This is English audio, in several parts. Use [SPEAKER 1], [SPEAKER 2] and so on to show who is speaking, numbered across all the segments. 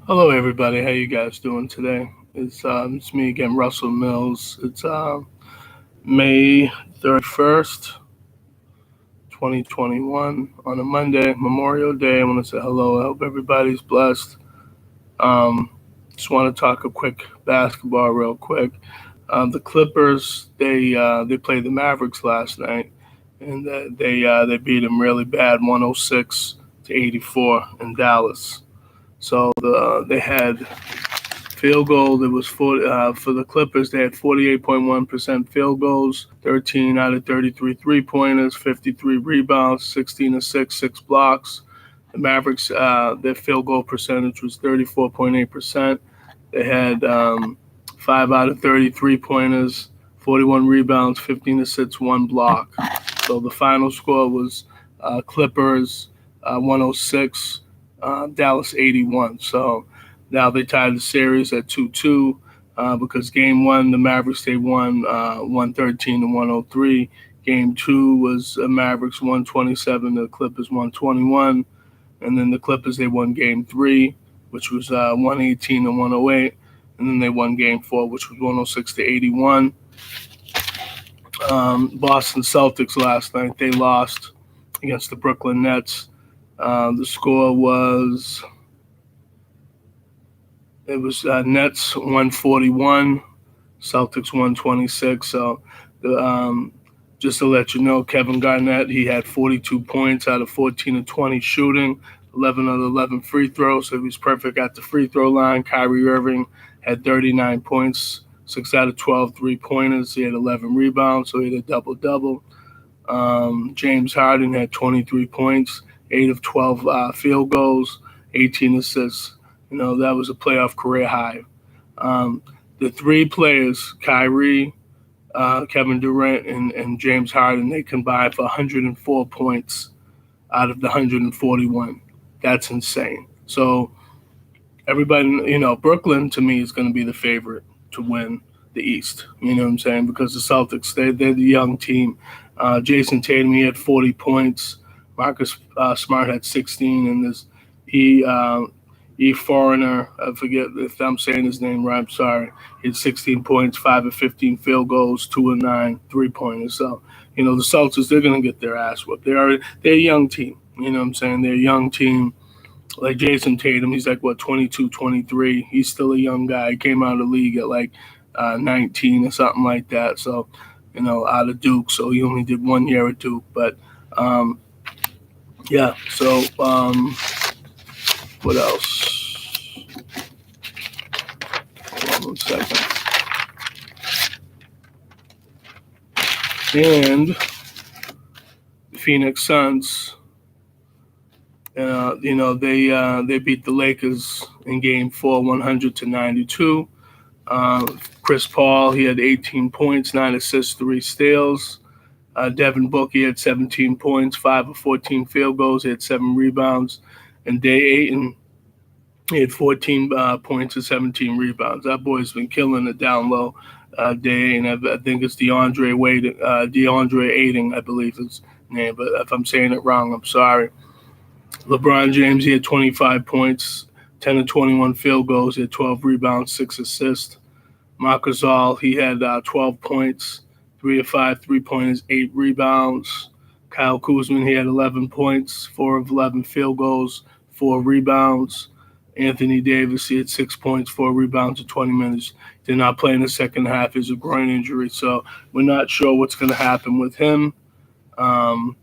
[SPEAKER 1] Hello, everybody. How you guys doing today? It's me again, Russell Mills. It's May 31st, 2021, on a Monday, Memorial Day. I want to say hello. I hope everybody's blessed. Um, just want to talk a quick basketball real quick. The Clippers they played the Mavericks last night, and they beat them really bad, 106-84 in Dallas. So they had field goal. It was for the Clippers. They had 48.1% field goals, 13 out of 33 3-pointers, 53 rebounds, 16 assists, 6 blocks. The Mavericks, their field goal percentage was 34.8%. They had 5 out of 33 pointers, 41 rebounds, 15 assists, 1 block. So the final score was Clippers 106, Dallas 81. So now they tied the series at 2-2 because game one, the Mavericks, they won 113 to 103. Game two was Mavericks 127, the Clippers 121. And then the Clippers, they won game three, which was 118 to 108. And then they won game four, which was 106 to 81. Boston Celtics last night, they lost against the Brooklyn Nets. The score was It was Nets 141, Celtics 126. So, the, just to let you know, Kevin Garnett, he had 42 points out of 14 of 20 shooting, 11 of the 11 free throws. So he was perfect at the free throw line. Kyrie Irving had 39 points, 6 out of 12 3-pointers. He had 11 rebounds, so he had a double double. James Harden had 23 points, 8 of 12 field goals, 18 assists. That was a playoff career high. Um, the three players, Kyrie, Kevin Durant, and James Harden, they combined for 104 points out of the 141. That's insane. So everybody, Brooklyn to me is going to be the favorite to win the East. You know what I'm saying? Because the Celtics, they're the young team. Jason Tatum, he had 40 points. Marcus Smart had 16, and this he Foreigner, I forget if I'm saying his name right. I'm sorry. He had 16 points, 5 of 15 field goals, 2 of 9 3-pointers. So the Celtics, they're gonna get their ass whooped. They're a young team. You know what I'm saying? They're a young team. Like Jason Tatum, he's like what 22, 23. He's still a young guy. He came out of the league at like 19 or something like that. So out of Duke. So he only did 1 year at Duke. But um, yeah. So what else? Hold on 1 second. And the Phoenix Suns, they beat the Lakers in Game Four, 100-92. Uh, Chris Paul, he had 18 points, 9 assists, 3 steals. Devin Booker, he had 17 points, 5 of 14 field goals. He had 7 rebounds. And Day Ayton, he had 14 points and 17 rebounds. That boy's been killing it down low. Day, and I think it's DeAndre Ayton, I believe his name. But if I'm saying it wrong, I'm sorry. LeBron James, he had 25 points, 10 of 21 field goals. He had 12 rebounds, 6 assists. Marc Gasol, he had 12 points, 3 of 5 3-pointers, 8 rebounds. Kyle Kuzma, he had 11 points, 4 of 11 field goals, 4 rebounds. Anthony Davis, he had 6 points, 4 rebounds in 20 minutes. Did not play in the second half. It's a groin injury, so we're not sure what's going to happen with him. Um,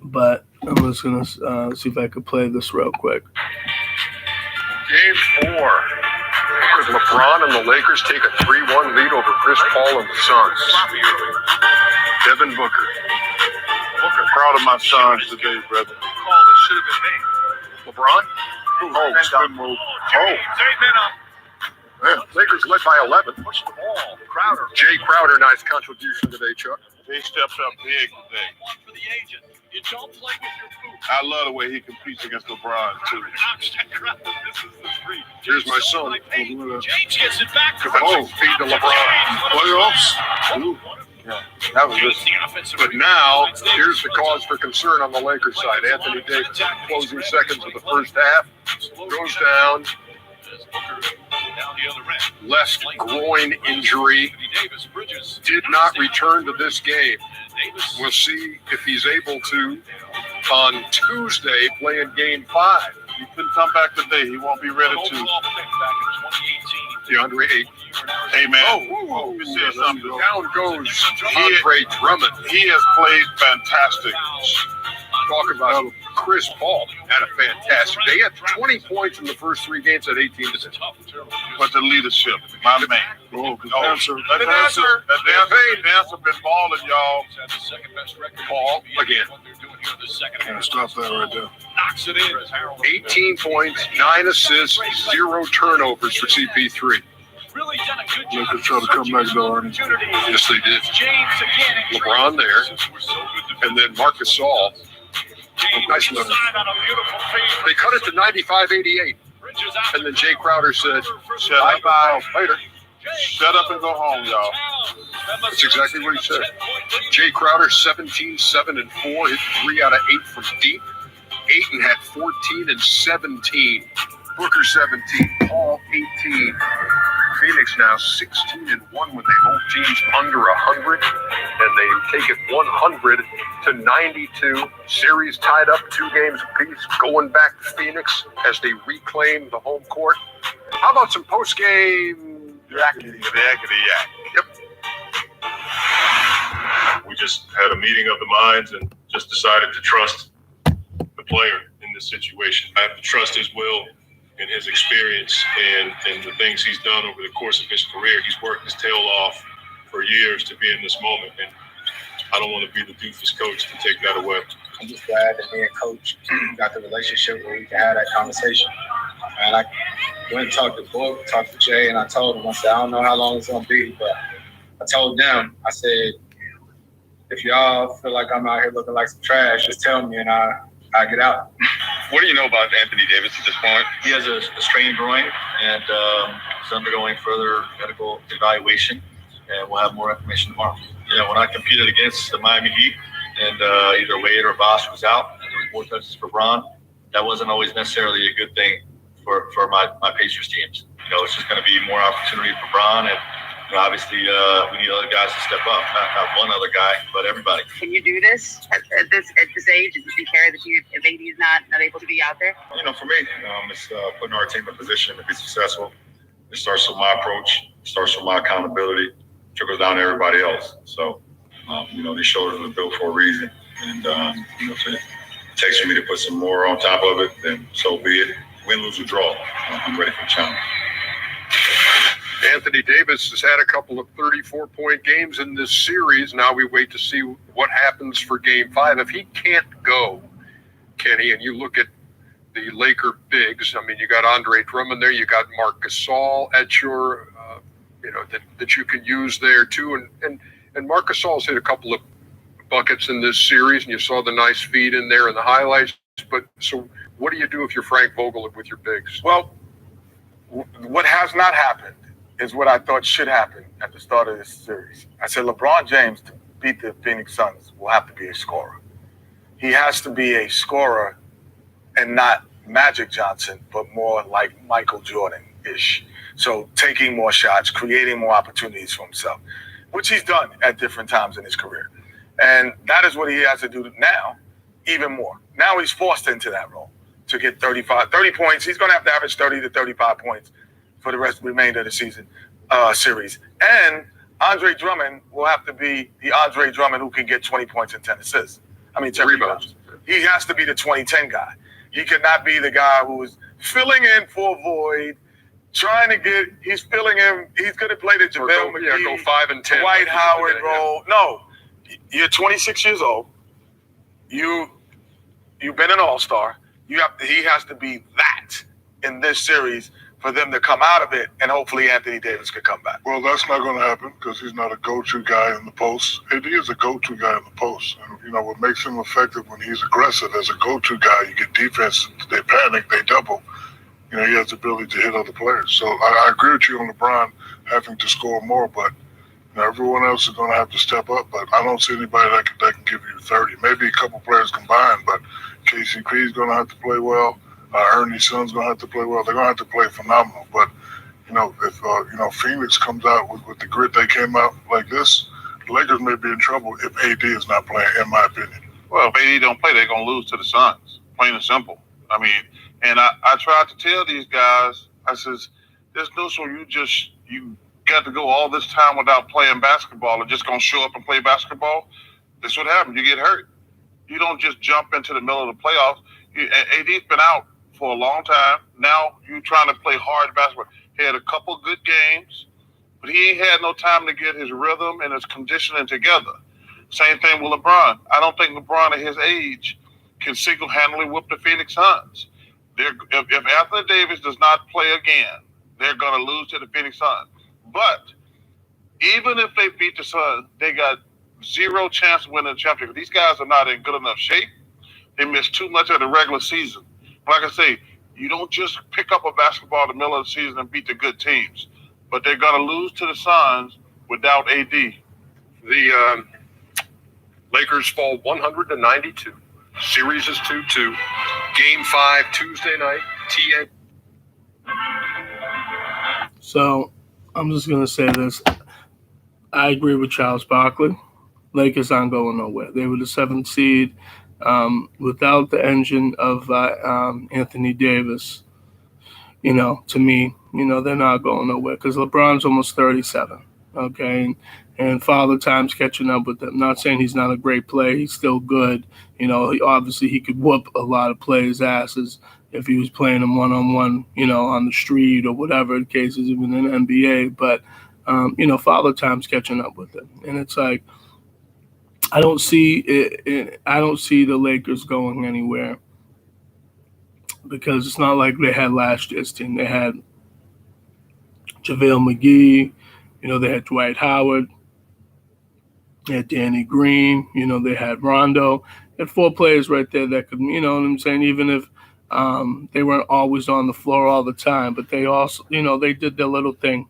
[SPEAKER 1] but I'm just going to see if I could play this real quick.
[SPEAKER 2] Game 4. As LeBron and the Lakers take a 3-1 lead over Chris Paul and the Suns. Devin Booker.
[SPEAKER 3] Proud of my Suns today, brother.
[SPEAKER 2] Call that should have been made. LeBron?
[SPEAKER 3] Oh, good move.
[SPEAKER 2] Oh. Man, Lakers led by 11. Push the ball. Crowder. Jay Crowder, nice contribution today, Chuck.
[SPEAKER 3] He steps up big today. I love the way he competes against LeBron, too.
[SPEAKER 2] Here's my son.
[SPEAKER 4] James gets it back.
[SPEAKER 2] Oh, feed to LeBron.
[SPEAKER 3] Playoffs?
[SPEAKER 4] That was just.
[SPEAKER 2] But now, here's the cause for concern on the Lakers side. Anthony Davis, closing seconds of the first half, goes down. Left groin injury. Did not return to this game. We'll see if he's able to on Tuesday play in Game 5.
[SPEAKER 3] He couldn't come back today. He won't be ready to.
[SPEAKER 2] DeAndre Ayton.
[SPEAKER 3] Hey, man.
[SPEAKER 2] Oh,
[SPEAKER 3] let me say something.
[SPEAKER 2] down goes Andre Drummond.
[SPEAKER 3] He has played fantastic.
[SPEAKER 2] Talk about Chris Paul had a fantastic day. He had 20 points in the first 3 games at 18 to 10.
[SPEAKER 3] But the leadership, my man.
[SPEAKER 2] Oh,
[SPEAKER 3] The dancer been balling, y'all.
[SPEAKER 2] Paul again.
[SPEAKER 3] Can't stop that right there.
[SPEAKER 2] 18 points, 9 assists, 0 turnovers for CP3.
[SPEAKER 3] Lakers try to come back though, Arnie.
[SPEAKER 2] Yes, they did. LeBron there, and then Marc Gasol. Nice look. They cut it to 95-88, and then Jay Crowder said, "Bye-bye, later."
[SPEAKER 3] Shut up and go home, y'all.
[SPEAKER 2] That's exactly what he said. Jay Crowder, 17, 7, and 4, hit 3 out of 8 from deep. Ayton had 14 and 17. Booker 17, Paul 18. Phoenix now 16 and 1 when they hold teams under 100, and they take it 100 to 92. Series tied up 2 games apiece, going back to Phoenix as they reclaim the home court. How about some post-game
[SPEAKER 3] Yakety yak.
[SPEAKER 2] Yep.
[SPEAKER 5] We just had a meeting of the minds and just decided to trust the player in this situation. I have to trust his will and his experience and the things he's done over the course of his career. He's worked his tail off for years to be in this moment, and I don't want to be the doofus coach to take that away.
[SPEAKER 4] I'm just glad that me and Coach got the relationship where we can have that conversation. And I went and talked to Book, talked to Jay, and I told him, I said, I don't know how long it's going to be, but I told them, I said, if y'all feel like I'm out here looking like some trash, just tell me and I get out.
[SPEAKER 2] What do you know about Anthony Davis at this point?
[SPEAKER 6] He has a strained groin and is undergoing further medical evaluation, and we'll have more information tomorrow. You know, when I competed against the Miami Heat and either Wade or Bosh was out, and there was more touches for Bron, that wasn't always necessarily a good thing for my Pacers teams. You know, it's just going to be more opportunity for Bron, and you know, obviously we need other guys to step up. Not one other guy, but everybody.
[SPEAKER 7] Can you do this at this age? Does it care that if AD is not able to be out there?
[SPEAKER 5] You know, for me, it's putting our team in position to be successful. It starts with my approach. It starts with my accountability. Trickles down to everybody else. So, you know, these shoulders were built for a reason. And, you know, if it takes for me to put some more on top of it, then so be it. Win, lose, or draw. I'm ready for the challenge.
[SPEAKER 2] Anthony Davis has had a couple of 34-point games in this series. Now we wait to see what happens for Game 5. If he can't go, Kenny, and you look at the Laker bigs, I mean, you got Andre Drummond there, you got Marc Gasol at your, you know, that you can use there too. And Marc Gasol's hit a couple of buckets in this series, and you saw the nice feed in there in the highlights. But so what do you do if you're Frank Vogel with your bigs?
[SPEAKER 8] Well, what has not happened is what I thought should happen at the start of this series. I said LeBron James, to beat the Phoenix Suns, will have to be a scorer. He has to be a scorer and not Magic Johnson, but more like Michael Jordan-ish. So taking more shots, creating more opportunities for himself, which he's done at different times in his career. And that is what he has to do now, even more. Now he's forced into that role to get 30 points. He's going to have to average 30 to 35 points for the remainder of the season series. And Andre Drummond will have to be the Andre Drummond who can get 20 points and 10 assists. 10 rebounds. He has to be the 20-10 guy. He cannot be the guy who is filling in for a void, trying to get, he's filling in, he's going to play the JaVale McGee,
[SPEAKER 2] go 5 and 10.
[SPEAKER 8] Dwight Howard role. No, you're 26 years old. You've been an all-star. He has to be that in this series for them to come out of it, and hopefully Anthony Davis could come back.
[SPEAKER 3] Well, that's not going to happen because he's not a go-to guy in the post. AD is a go-to guy in the post. And, you know, what makes him effective when he's aggressive as a go-to guy, you get defense, they panic, they double. You know, he has the ability to hit other players. So I agree with you on LeBron having to score more, but Everyone else is going to have to step up, but I don't see anybody that can give you 30. Maybe a couple players combined, but KCP is going to have to play well. Ernie Son's going to have to play well. They're going to have to play phenomenal. But if Phoenix comes out with the grit they came out like this, the Lakers may be in trouble if AD is not playing, in my opinion.
[SPEAKER 9] Well, if AD don't play, they're going to lose to the Suns, plain and simple. I mean, and I tried to tell these guys, I says, there's no so you got to go all this time without playing basketball and just going to show up and play basketball. That's what happens. You get hurt. You don't just jump into the middle of the playoffs. AD's been out for a long time. Now you're trying to play hard basketball. He had a couple good games, but he ain't had no time to get his rhythm and his conditioning together. Same thing with LeBron. I don't think LeBron at his age can single-handedly whip the Phoenix Suns. If Anthony Davis does not play again, they're going to lose to the Phoenix Suns. But even if they beat the Suns, they got zero chance of winning the championship. These guys are not in good enough shape. They missed too much of the regular season. Like I say, you don't just pick up a basketball in the middle of the season and beat the good teams. But they're going to lose to the Suns without AD.
[SPEAKER 2] The Lakers fall 100-92. Series is 2-2. Game 5 Tuesday night. TN.
[SPEAKER 1] So I'm just going to say this. I agree with Charles Barkley. Lakers aren't going nowhere. They were the 7th seed. Without the engine of Anthony Davis, to me, they're not going nowhere because LeBron's almost 37, okay? And Father Time's catching up with them. Not saying he's not a great player. He's still good. Obviously he could whoop a lot of players' asses if he was playing them one-on-one, on the street or whatever the case is, even in the NBA. But, Father Time's catching up with him. And it's like, I don't see the Lakers going anywhere because it's not like they had last year's team. They had JaVale McGee, they had Dwight Howard, they had Danny Green, they had Rondo. They had 4 players right there that could, what I'm saying, even if they weren't always on the floor all the time, but they also, they did their little thing.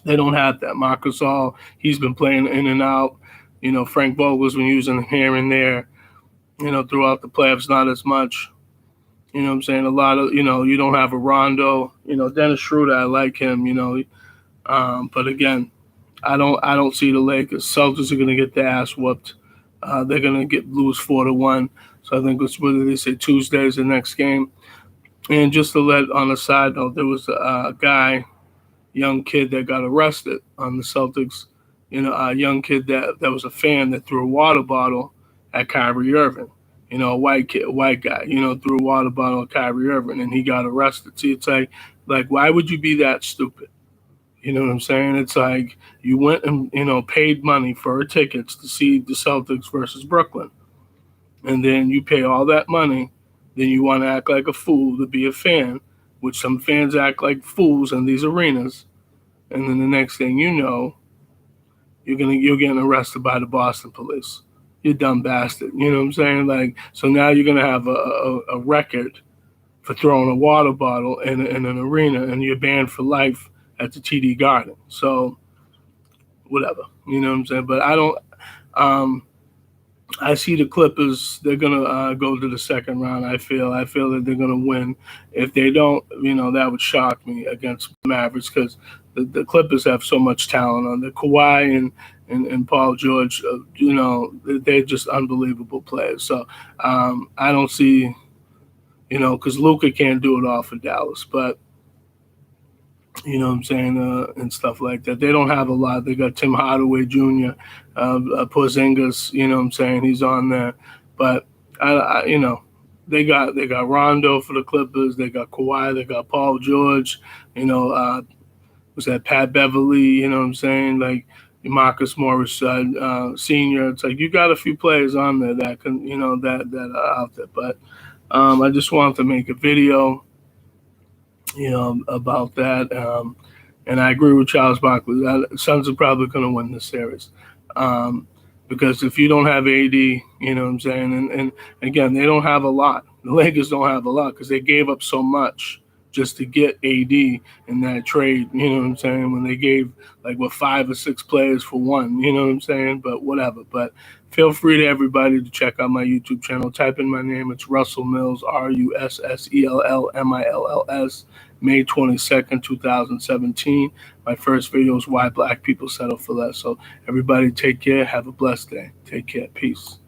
[SPEAKER 1] They don't have that. Marc Gasol, he's been playing in and out. Frank Vogel's been using him here and there, throughout the playoffs, not as much. You know what I'm saying? A lot of, you don't have a Rondo. Dennis Schroeder, I like him, but again, I don't see the Lakers. Celtics are going to get their ass whooped. They're going to lose 4-1. So I think it's whether they say Tuesday is the next game. And just to let on a side note, there was a young kid that got arrested on the Celtics. A young kid that was a fan that threw a water bottle at Kyrie Irving. A white guy, threw a water bottle at Kyrie Irving, and he got arrested. See, it's like, why would you be that stupid? You know what I'm saying? It's like you went and, paid money for tickets to see the Celtics versus Brooklyn. And then you pay all that money. Then you want to act like a fool to be a fan, which some fans act like fools in these arenas. And then the next thing you know, you're getting arrested by the Boston police. You dumb bastard. You know what I'm saying? So now you're going to have a record for throwing a water bottle in an arena, and you're banned for life at the TD Garden. So whatever. You know what I'm saying? But I don't I see the Clippers, they're going to go to the second round, I feel. I feel that they're going to win. If they don't, that would shock me against Mavericks because the Clippers have so much talent on the Kawhi and Paul George, they're just unbelievable players. So I don't see, because Luka can't do it all for Dallas, but you know what I'm saying, and stuff like that. They don't have a lot. They got Tim Hardaway Jr., Porzingis, you know what I'm saying, he's on there. But, they got Rondo for the Clippers. They got Kawhi. They got Paul George, was that Pat Beverly, you know what I'm saying, like Marcus Morris Sr. It's like you got a few players on there that can, that are out there. But I just wanted to make a video about that. And I agree with Charles Barkley. The Suns are probably going to win this series. Because if you don't have AD, you know what I'm saying? And again, they don't have a lot. The Lakers don't have a lot because they gave up so much just to get AD in that trade. You know what I'm saying? When they gave 5 or 6 players for one. You know what I'm saying? But whatever. But feel free to everybody to check out my YouTube channel. Type in my name. It's Russell Mills, RussellMills, May 22nd, 2017. My first video is Why Black People Settle for Less. So everybody take care. Have a blessed day. Take care. Peace.